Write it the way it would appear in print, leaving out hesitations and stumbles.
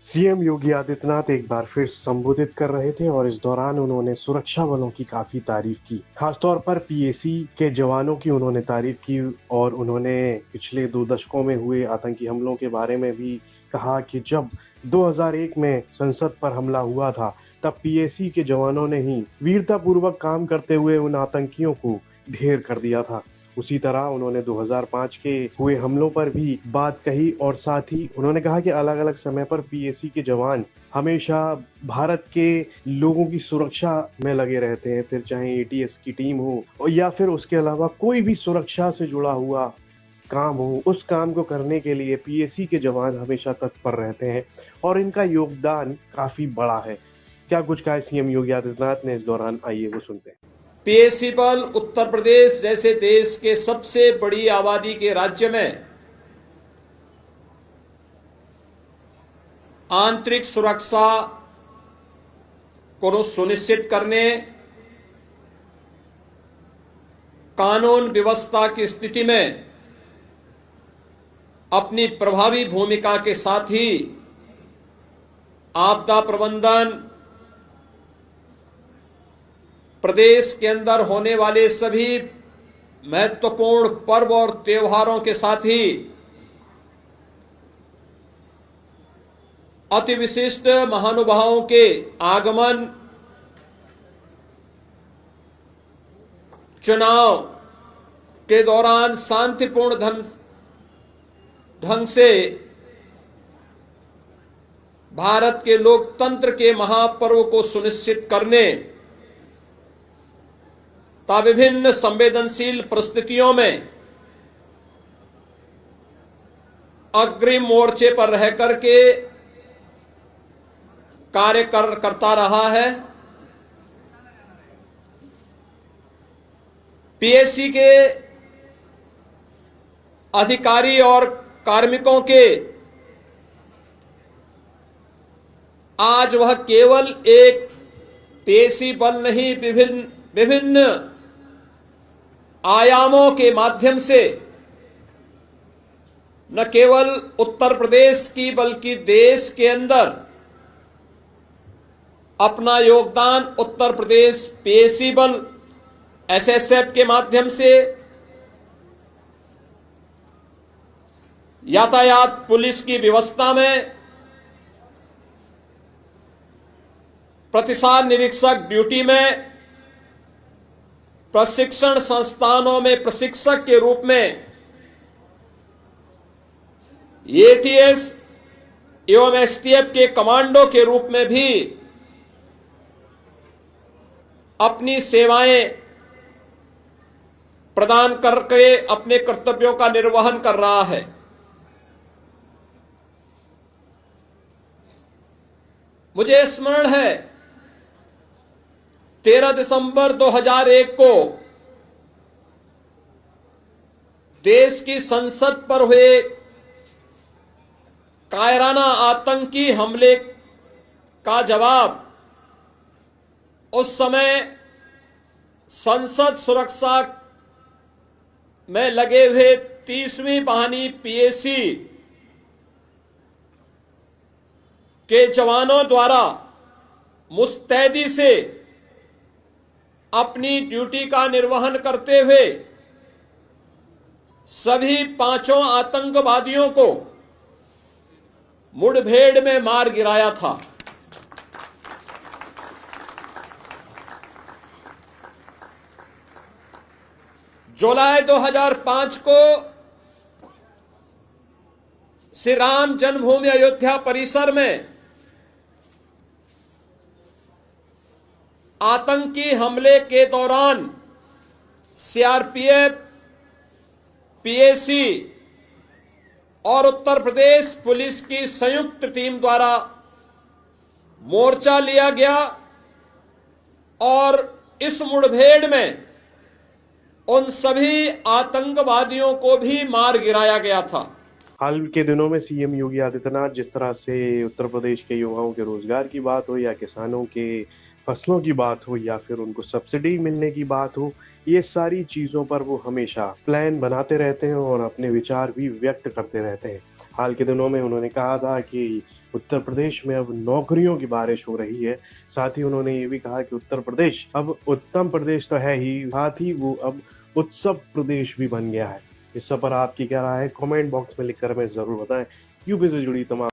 CM Yogi Adityanath एक बार फिर संबोधित कर रहे थे और इस दौरान उन्होंने सुरक्षा बलों की काफी तारीफ की। खासतौर पर पीएसी के जवानों की उन्होंने तारीफ की और उन्होंने पिछले 2 दशकों में हुए आतंकी हमलों के बारे में भी कहा कि जब 2001 में संसद पर हमला हुआ था, तब पीएसी के जवानों ने ही वीरतापूर्वक काम करते हुए उन आतंकियों को ढेर कर दिया था। उसी तरह उन्होंने 2005 के हुए हमलों पर भी बात कही और साथ ही उन्होंने कहा कि अलग-अलग समय पर पीएसी के जवान हमेशा भारत के लोगों की सुरक्षा में लगे रहते हैं, फिर चाहे एटीएस की टीम हो और या फिर उसके अलावा कोई भी सुरक्षा से जुड़ा हुआ काम हो, उस काम को करने के लिए पीएसी के जवान हमेशा तत्पर रहते हैं और इनका योगदान काफी बड़ा है। क्या कुछ कहा सीएम योगी आदित्यनाथ ने इस दौरान, आइए वो सुनते हैं। पीएसी बल उत्तर प्रदेश जैसे देश के सबसे बड़ी आबादी के राज्य में आंतरिक सुरक्षा को सुनिश्चित करने, कानून व्यवस्था की स्थिति में अपनी प्रभावी भूमिका के साथ ही आपदा प्रबंधन, प्रदेश के अंदर होने वाले सभी महत्वपूर्ण पर्व और त्योहारों के साथ ही अति विशिष्ट महानुभावों के आगमन, चुनाव के दौरान शांतिपूर्ण ढंग से भारत के लोकतंत्र के महापर्व को सुनिश्चित करने तथा विभिन्न संवेदनशील परिस्थितियों में अग्रिम मोर्चे पर रह करके कार्य करता रहा है। पीएसी के अधिकारी और कार्मिकों के आज वह केवल एक पीएसी बल नहीं, विभिन्न आयामों के माध्यम से न केवल उत्तर प्रदेश की बल्कि देश के अंदर अपना योगदान उत्तर प्रदेश पीएसी बल एसएसएफ के माध्यम से, यातायात पुलिस की व्यवस्था में, प्रतिसाद निरीक्षक ड्यूटी में, प्रशिक्षण संस्थानों में प्रशिक्षक के रूप में, एटीएस एवं एसटीएफ के कमांडो के रूप में भी अपनी सेवाएं प्रदान करके अपने कर्तव्यों का निर्वहन कर रहा है। मुझे स्मरण है 13 दिसंबर 2001 को देश की संसद पर हुए कायराना आतंकी हमले का जवाब उस समय संसद सुरक्षा में लगे हुए 30वीं वाहिनी पीएसी के जवानों द्वारा मुस्तैदी से अपनी ड्यूटी का निर्वहन करते हुए सभी 5 आतंकवादियों को मुठभेड़ में मार गिराया था। जुलाई 2005 को श्री राम जन्मभूमि अयोध्या परिसर में आतंकी हमले के दौरान सीआरपीएफ, पीएसी और उत्तर प्रदेश पुलिस की संयुक्त टीम द्वारा मोर्चा लिया गया और इस मुठभेड़ में उन सभी आतंकवादियों को भी मार गिराया गया था। हाल के दिनों में सीएम योगी आदित्यनाथ जिस तरह से उत्तर प्रदेश के युवाओं के रोजगार की बात हो या किसानों के फसलों की बात हो या फिर उनको सब्सिडी मिलने की बात हो, ये सारी चीजों पर वो हमेशा प्लान बनाते रहते हैं और अपने विचार भी व्यक्त करते रहते हैं। हाल के दिनों में उन्होंने कहा था कि उत्तर प्रदेश में अब नौकरियों की बारिश हो रही है। साथ ही उन्होंने ये भी कहा कि उत्तर प्रदेश अब उत्तम प्रदेश तो है ही, साथ ही वो अब उत्सव प्रदेश भी बन गया है। इस सब पर आपकी क्या राय है, कमेंट बॉक्स में लिखकर हमें जरूर बताएं। यूपी से जुड़ी तमाम